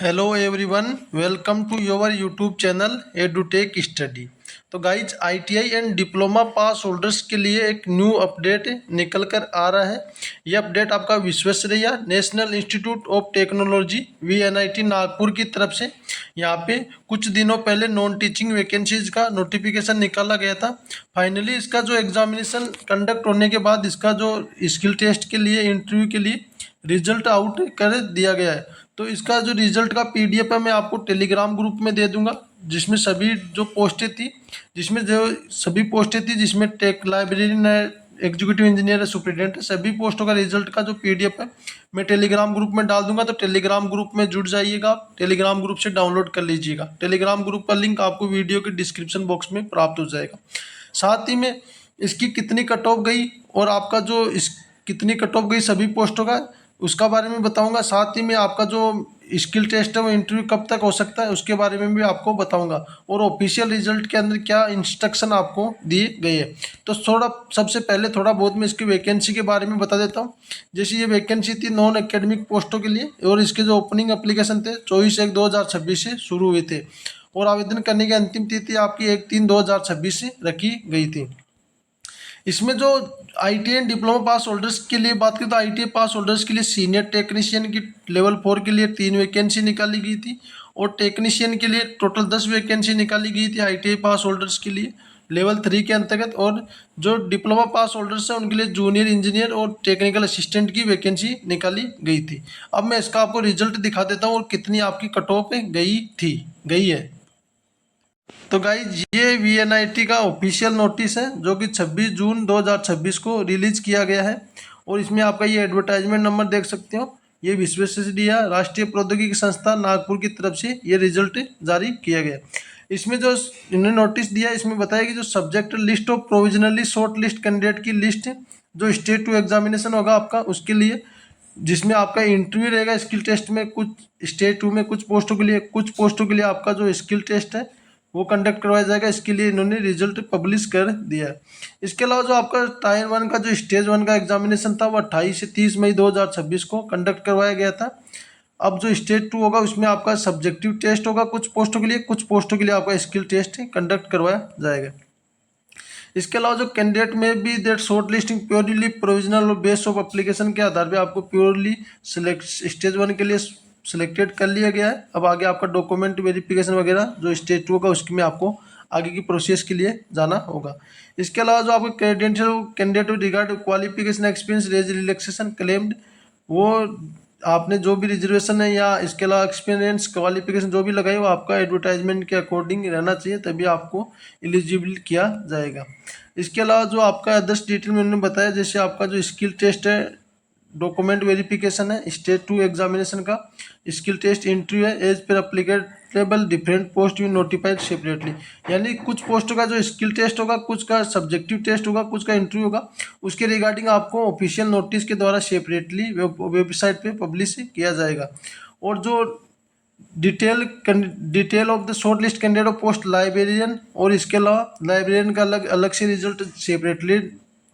Hello everyone, welcome to your YouTube channel Edutech study. तो guys ITI and diploma pass holders के लिए एक new update निकल कर आ रहा है। यह अपडेट आपका विश्वसनीय national institute of technology VNIT Nagpur की तरफ से यहाँ पे कुछ दिनों पहले नॉन टीचिंग वैकेंसीज का नोटिफिकेशन निकाला गया था। फाइनली इसका जो एग्जामिनेशन कंडक्ट होने के बाद इसका जो स्किल टेस्ट के लिए इंटरव्यू के लिए रिजल्ट आउट कर दिया गया है। तो इसका जो रिजल्ट का पीडीएफ है मैं आपको टेलीग्राम ग्रुप में दे दूंगा, जिसमें सभी जो पोस्टें थी जिसमें टेक लाइब्रेरियन है, एग्जीक्यूटिव इंजीनियर है, सुपरिटेंडेंट है, सभी पोस्टों का रिजल्ट का जो पीडीएफ है मैं टेलीग्राम ग्रुप में डाल दूंगा। तो टेलीग्राम ग्रुप में जुड़ जाइएगा, आप टेलीग्राम ग्रुप से डाउनलोड कर लीजिएगा। टेलीग्राम ग्रुप का लिंक आपको वीडियो के डिस्क्रिप्शन बॉक्स में प्राप्त हो जाएगा। साथ ही में इसकी कितनी कट ऑफ गई और आपका जो इस कितनी कट ऑफ गई सभी पोस्टों का, उसका बारे में बताऊंगा। साथ ही में आपका जो स्किल टेस्ट है वो इंटरव्यू कब तक हो सकता है उसके बारे में भी आपको बताऊंगा, और ऑफिशियल रिजल्ट के अंदर क्या इंस्ट्रक्शन आपको दिए गए हैं। तो सबसे पहले थोड़ा बहुत मैं इसकी वैकेंसी के बारे में बता देता हूँ। जैसे ये वैकेंसी थी नॉन एकेडमिक पोस्टों के लिए, और इसके जो ओपनिंग एप्लीकेशन थे 24/1/2026 से शुरू हुए थे, और आवेदन करने की अंतिम तिथि आपकी 1/3/2026 से रखी गई थी। इसमें जो ITI and diploma pass holders के लिए बात करें तो आईटीआई पास होल्डर्स के लिए सीनियर टेक्नीशियन की लेवल 4 के लिए 3 वैकेंसी निकाली गई थी, और टेक्नीशियन के लिए टोटल 10 वैकेंसी निकाली गई थी आईटीआई पास होल्डर्स के लिए लेवल 3 के अंतर्गत। और जो डिप्लोमा पास होल्डर्स हैं उनके लिए जूनियर इंजीनियर और टेक्निकल असिस्टेंट की वैकेंसी निकाली गई थी। अब मैं इसका आपको रिजल्ट दिखा देता हूँ और कितनी आपकी कट ऑफ गई है। तो गाइज ये वीएनआईटी का ऑफिशियल नोटिस है जो कि 26 जून 2026 को रिलीज किया गया है, और इसमें आपका ये एडवर्टाइजमेंट नंबर देख सकते हो। ये विश्वसनीय राष्ट्रीय प्रौद्योगिकी संस्थान नागपुर की तरफ से ये रिजल्ट जारी किया गया। इसमें जो इन्होंने नोटिस दिया इसमें बताया कि जो subject list of provisionally short list candidate की लिस्ट जो स्टेट टू एग्जामिनेशन होगा आपका उसके लिए, जिसमें आपका इंटरव्यू रहेगा स्किल टेस्ट में, कुछ स्टेट टू में कुछ पोस्टों के लिए आपका जो स्किल टेस्ट है वो कंडक्ट करवाया जाएगा। इसके लिए इन्होंने रिजल्ट पब्लिश कर दिया है। इसके अलावा जो आपका टायर 1 का जो स्टेज 1 का एग्जामिनेशन था वो 28 से 30 मई 2026 को कंडक्ट करवाया गया था। अब जो स्टेज 2 होगा उसमें आपका सब्जेक्टिव टेस्ट होगा कुछ पोस्टों के लिए आपका स्किल टेस्ट कंडक्ट करवाया जाएगा। इसके अलावा जो कैंडिडेट में भी that short listing purely provisional और बेस ऑफ एप्लीकेशन के आधार पे आपको प्योरली स्टेज 1 के लिए सिलेक्टेड कर लिया गया है। अब आगे आपका डॉक्यूमेंट वेरिफिकेशन वगैरह जो स्टेज 2 होगा उसकी में आपको आगे की प्रोसेस के लिए जाना होगा। इसके अलावा जो आपको credential candidate regard qualification experience age relaxation claimed, वो आपने जो भी रिजर्वेशन है या इसके अलावा एक्सपीरियंस क्वालिफिकेशन जो भी लगाई वो आपका एडवर्टाइजमेंट के अकॉर्डिंग रहना चाहिए, तभी आपको एलिजिबल किया जाएगा। इसके अलावा जो आपका अदर्स डिटेल में उन्होंने बताया, जैसे आपका जो स्किल टेस्ट है, डॉक्यूमेंट वेरिफिकेशन है, स्टेज 2 एग्जामिनेशन का स्किल टेस्ट इंटरव्यू है, as per applicable different post you notified separately, यानी कुछ पोस्टों का जो स्किल टेस्ट होगा, कुछ का सब्जेक्टिव टेस्ट होगा, कुछ का इंटरव्यू होगा, उसके रिगार्डिंग आपको ऑफिशियल नोटिस के द्वारा सेपरेटली वेबसाइट पे पब्लिश किया जाएगा। और जो detail of the short list candidate of post librarian, और इसके अलावा लाइब्रेरियन का अलग अलग से रिजल्ट सेपरेटली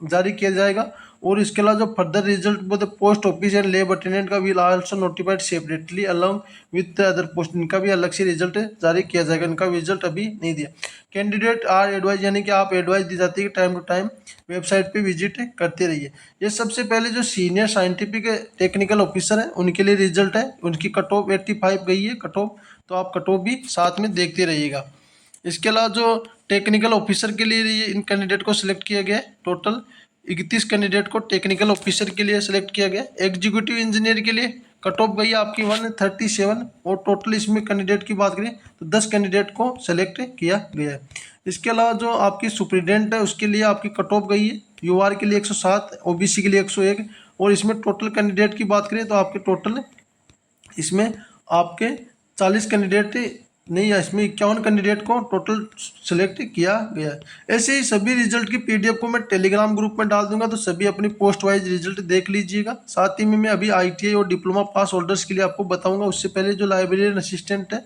जारी किया जाएगा। और इसके अलावा जो further result the post office and lab attendant का will also notified separately along with the other post, इनका भी अलग से रिजल्ट जारी किया जाएगा। इनका रिजल्ट अभी नहीं दिया। कैंडिडेट आर एडवाइज, यानी कि आप एडवाइस दी जाती है कि टाइम टू टाइम वेबसाइट पे विजिट करते रहिए। ये सबसे पहले जो सीनियर साइंटिफिक टेक्निकल ऑफिसर है उनके लिए रिजल्ट है, उनकी कट ऑफ 85 गई है कट ऑफ, तो आप कट ऑफ भी साथ में देखते रहिएगा। इसके अलावा जो टेक्निकल ऑफिसर के लिए इन कैंडिडेट को सिलेक्ट किया गया है, टोटल 31 कैंडिडेट को टेक्निकल ऑफिसर के लिए सिलेक्ट किया गया। एग्जीक्यूटिव इंजीनियर के लिए कट ऑफ गई आपकी 137, और टोटल इसमें कैंडिडेट की बात करें तो 10 कैंडिडेट को सेलेक्ट किया गया है। इसके अलावा जो आपकी सुप्रिटेंडेंट है उसके लिए आपकी कट ऑफ गई है यूआर के लिए 107, ओबीसी के लिए 101, और इसमें टोटल कैंडिडेट की बात करें तो आपके टोटल इसमें आपके 40 कैंडिडेट नहीं, इसमें 51 कैंडिडेट को टोटल सिलेक्ट किया गया है। ऐसे ही सभी रिजल्ट की पीडीएफ को मैं टेलीग्राम ग्रुप में डाल दूंगा, तो सभी अपनी पोस्ट वाइज रिजल्ट देख लीजिएगा। साथ ही में मैं अभी आईटीआई और डिप्लोमा पास होल्डर्स के लिए आपको बताऊंगा। उससे पहले जो लाइब्रेरियन असिस्टेंट है,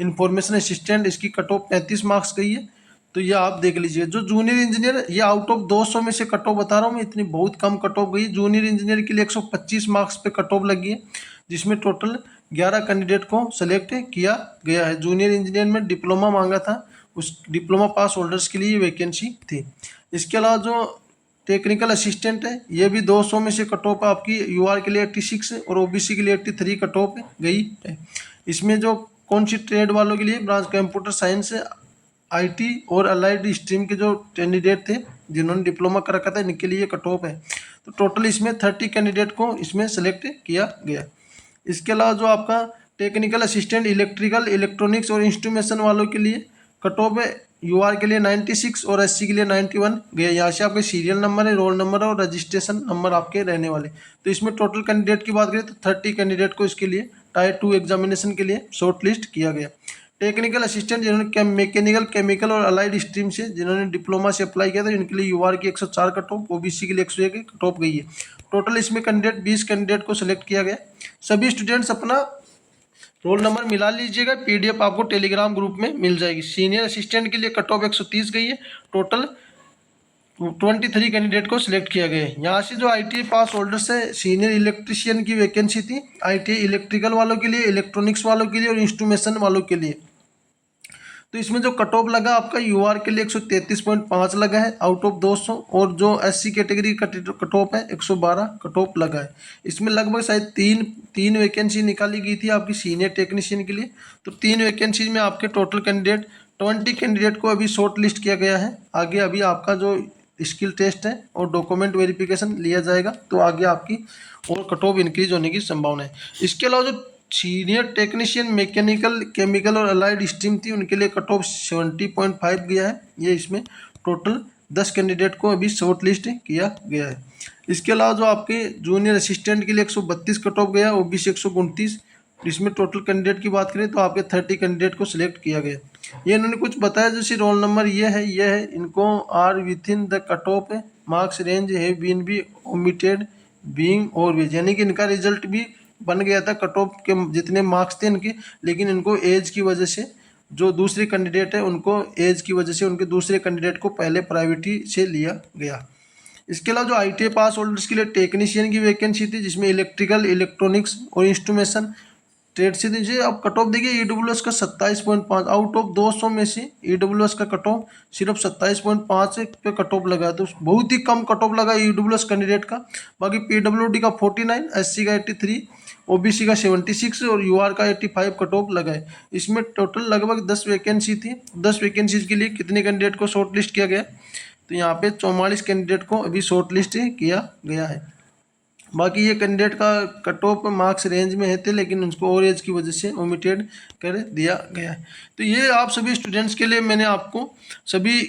इंफॉर्मेशन असिस्टेंट, इसकी कट ऑफ 35 मार्क्स गई है। तो ये आप देख लीजिए। जो जूनियर इंजीनियर, ये आउट ऑफ 200 में से कट ऑफ बता रहा हूँ मैं, इतनी बहुत कम कट ऑफ गई। जूनियर इंजीनियर के लिए 125 मार्क्स पे कट ऑफ लगी है, जिसमें टोटल 11 कैंडिडेट को सेलेक्ट किया गया है। जूनियर इंजीनियर में डिप्लोमा मांगा था, उस डिप्लोमा पास होल्डर्स के लिए वैकेंसी थी। इसके अलावा जो टेक्निकल असिस्टेंट है, ये भी 200 में से कट ऑफ आपकी यूआर के लिए 86 और ओबीसी के लिए 83 कट ऑफ गई है। इसमें जो कौन सी ट्रेड वालों के लिए, ब्रांच कंप्यूटर साइंस, आईटी और अलाइड स्ट्रीम के जो कैंडिडेट थे जिन्होंने डिप्लोमा कर रखा था, इनके लिए कट ऑफ है। तो टोटल इसमें 30 कैंडिडेट को इसमें सेलेक्ट किया गया। इसके अलावा जो आपका टेक्निकल असिस्टेंट इलेक्ट्रिकल, इलेक्ट्रॉनिक्स और इंस्ट्रूमेशन वालों के लिए कट ऑफ है यूआर के लिए 96 और एससी के लिए 91 गए। यहाँ से आपके सीरियल नंबर है, रोल नंबर और रजिस्ट्रेशन नंबर आपके रहने वाले। तो इसमें टोटल कैंडिडेट की बात करें तो 30 कैंडिडेट को इसके लिए टायर 2 एग्जामिनेशन के लिए शॉर्ट लिस्ट किया गया। टेक्निकल असिस्टेंट जिन्होंने मैकेनिकल, केमिकल और अलाइड स्ट्रीम से जिन्होंने डिप्लोमा से अप्लाई किया था, इनके लिए यूआर की 104 कट ऑफ, ओबीसी के लिए 101 कट ऑफ गई है। टोटल इसमें कैंडिडेट 20 कैंडिडेट को सिलेक्ट किया गया। सभी स्टूडेंट्स अपना रोल नंबर मिला लीजिएगा, पीडीएफ आपको टेलीग्राम ग्रुप में मिल जाएगी। सीनियर असिस्टेंट के लिए कट ऑफ 130 गई है, टोटल 23 कैंडिडेट को सिलेक्ट किया गया है। यहाँ से जो आईटीआई पास होल्डर्स है, सीनियर इलेक्ट्रिशियन की वैकेंसी थी, आईटीआई इलेक्ट्रिकल वालों के लिए, इलेक्ट्रॉनिक्स वालों के लिए और इंस्ट्रूमेशन वालों के लिए। तो इसमें जो कट ऑफ लगा आपका यूआर के लिए 133.5 लगा है आउट ऑफ 200, और जो एससी कैटेगरी का कट ऑफ है 112 कट ऑफ लगा है। इसमें लगभग शायद तीन वैकेंसी निकाली गई थी आपकी सीनियर टेक्नीशियन के लिए। तो 3 वैकेंसी में आपके टोटल कैंडिडेट 20 कैंडिडेट को अभी शॉर्ट लिस्ट किया गया है। आगे अभी आपका जो स्किल टेस्ट है और डॉक्यूमेंट वेरिफिकेशन लिया जाएगा, तो आगे आपकी और कट ऑफ इंक्रीज होने की संभावना है। इसके अलावा जो सीनियर टेक्नीशियन मैकेनिकल, केमिकल और अलाइड स्ट्रीम थी, उनके लिए कट ऑफ 70.5 गया है। ये इसमें टोटल 10 कैंडिडेट को अभी शॉर्ट लिस्ट किया गया है। इसके अलावा जो आपके जूनियर असिस्टेंट के लिए 132 कट ऑफ गया, ओबीसी 129। इसमें टोटल कैंडिडेट की बात करें तो आपके 30 कैंडिडेट को सिलेक्ट किया गया। ये इन्होंने कुछ बताया, जैसे रोल नंबर ये है, इनको are within the cut off है, मार्क्स रेंज है बीन बी ओमिटेड बीइंग और भी, यानी कि इनका रिजल्ट भी बन गया था कट ऑफ के जितने मार्क्स थे इनके, लेकिन इनको एज की वजह से, जो दूसरे कैंडिडेट है उनको एज की वजह से उनके दूसरे कैंडिडेट को पहले प्रायोरिटी से लिया गया। इसके अलावा जो आईटीआई पास होल्डर्स के लिए टेक्नीशियन की वैकेंसी थी, जिसमें इलेक्ट्रिकल, इलेक्ट्रॉनिक्स और इंस्ट्रूमेशन ट्रेड से दीजिए। अब कट ऑफ देखिए ईडब्ल्यूएस का 27.5 आउट ऑफ 200 में से ईडब्ल्यूएस का कट ऑफ सिर्फ 27.5 पे कट ऑफ लगा है, तो बहुत ही कम कट ऑफ लगा ईडब्ल्यूएस कैंडिडेट का। बाकी पीडब्ल्यूडी का 49, एससी का 83, ओबीसी का 76 और यूआर का 85 कट ऑफ लगा है। इसमें टोटल लगभग 10 वैकेंसी थी। 10 वैकेंसीज के लिए कितने कैंडिडेट को शॉर्ट लिस्ट किया गया, तो यहाँ पे 44 कैंडिडेट को अभी शॉर्ट लिस्ट किया गया है। बाकी ये कैंडिडेट का कट ऑफ मार्क्स रेंज में है थे, लेकिन उनको और एज की वजह से ओमिटेड कर दिया गया है। तो ये आप सभी स्टूडेंट्स के लिए मैंने आपको सभी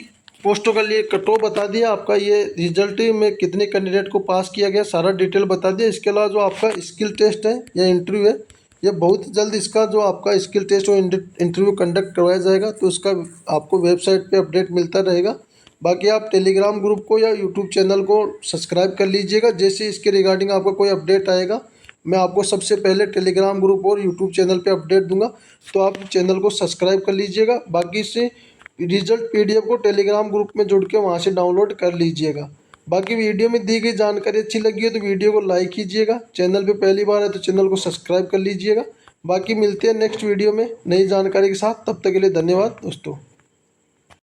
पोस्टों का लिए कट ऑफ बता दिया। आपका ये रिजल्ट में कितने कैंडिडेट को पास किया गया सारा डिटेल बता दिया। इसके अलावा जो आपका स्किल टेस्ट है या इंटरव्यू है, ये बहुत जल्द इसका जो आपका स्किल टेस्ट और इंटरव्यू कंडक्ट करवाया जाएगा, तो उसका आपको वेबसाइट पे अपडेट मिलता रहेगा। बाकी आप टेलीग्राम ग्रुप को या यूट्यूब चैनल को सब्सक्राइब कर लीजिएगा। जैसे इसके रिगार्डिंग आपका कोई अपडेट आएगा, मैं आपको सबसे पहले टेलीग्राम ग्रुप और यूट्यूब चैनल पे अपडेट दूंगा, तो आप चैनल को सब्सक्राइब कर लीजिएगा। बाकी से रिजल्ट पीडीएफ को टेलीग्राम ग्रुप में जुड़ के वहाँ से डाउनलोड कर लीजिएगा। बाकी वीडियो में दी गई जानकारी अच्छी लगी है तो वीडियो को लाइक कीजिएगा, चैनल पे पहली बार है तो चैनल को सब्सक्राइब कर लीजिएगा। बाकी मिलते हैं नेक्स्ट वीडियो में नई जानकारी के साथ, तब तक के लिए धन्यवाद दोस्तों।